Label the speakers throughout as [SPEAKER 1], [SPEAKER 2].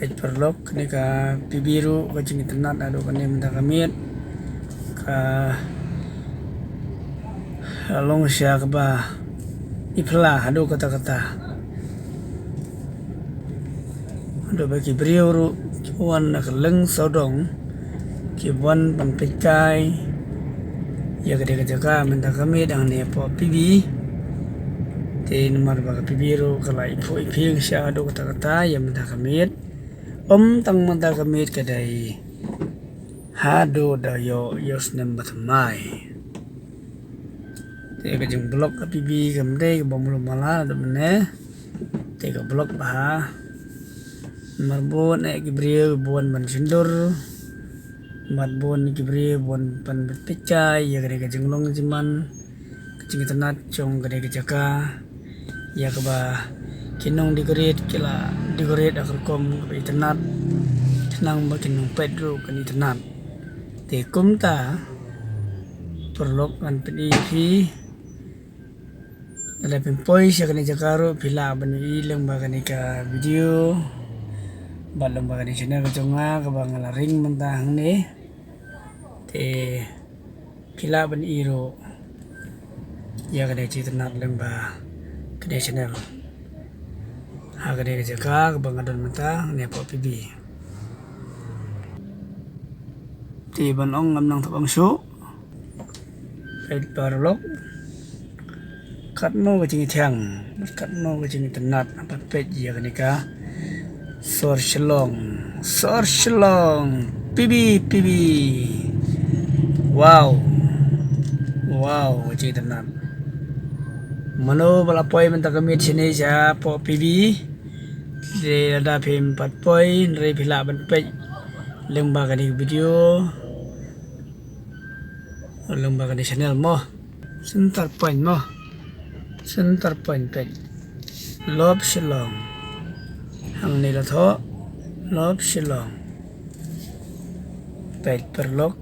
[SPEAKER 1] page perlok ni ka pibiru ka jing internet ado kani menta kamit ka long sya ka ba ipla ado kata-kata ado bagi beriuru kiwan nak leng sodong kiwan panpekai ya gede jaga menta kamit ang ne po pibi te nomor baga pibiru kala ipo iping sya ado kata-kata ya menta kamit tang menta kamit kadai hado da yo yos nem batmai te ka jeng blok ka pibi kamde ka bomlo mala do mene te ka blok bah marbon e gibriel bon man sindur marbon gibriel bon pan pecai ya gede ka jenglong jiman kecing tenat cong gede ka jaka ya ka ba kinong digoret kila digoret akar kom ka tenat tenang ba kinong pedro kan tenat te kumta perlok an pedi ada pempoi siya kani jakaro pila bani ilang ba kani ka video balong ba kani channel kajonga ka ba ngalaring mentang ni te pila bani iro ya kani citernat lang ba kani channel ha kani ka jaka ka ba ngadon mentang ni po pibi te banong ngam nang tabang show perlok katno ka jingi tiang katno ka jingi tenat apa pet ya kanika sor shalong pibi wow ka jingi tenat mano balapoi menta kami sini sa po pibi de ada pem 4 poin re pila ban pet lembah kani video lembah kani channel mo sentar point pet love shalom hang nila tho love shalom pet perlok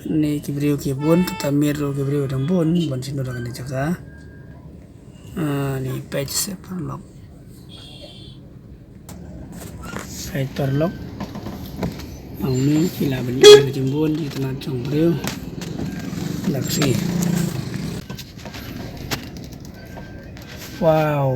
[SPEAKER 1] ni kibriu kibun ketamir kibriu dambun bon sino dengan jaga ni pet perlok ang ni kila bani jembun di tanah cong briu laksi wow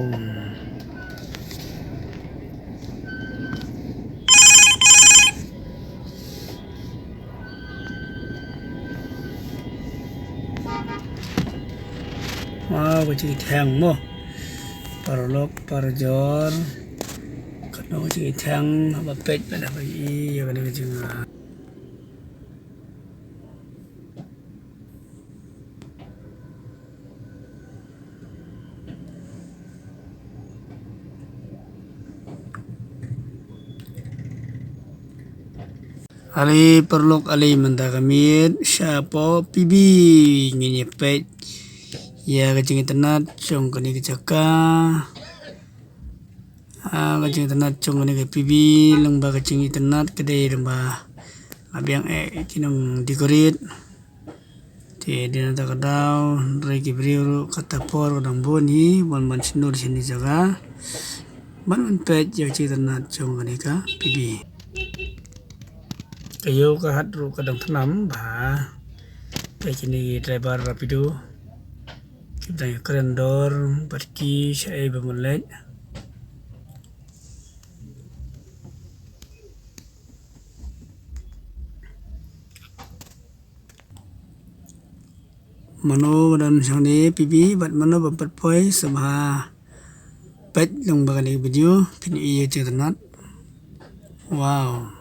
[SPEAKER 1] kecil tiang mo perlok perjor katno kecil tiang apa pet pada bagi ya kena kecil ali perlok ali menta kamit siapa pibi ngini pet ya kecing tenat cong kani kecaka kecing tenat cong kani ke pibi lembah kecing tenat kedai lembah abiang kinong dikorit te dinata kadau regi briuru kata por kadang boni bon sinur sini jaga ban pet ya kecing tenat cong kani ka pibi kayo kahat ru kadang tanam bah kayak ini driver rapido kita kerendor pergi saya bermulai mano dan sang ni pibi bat mano bempat poi sama pet yang bakal video pin iya cernat wow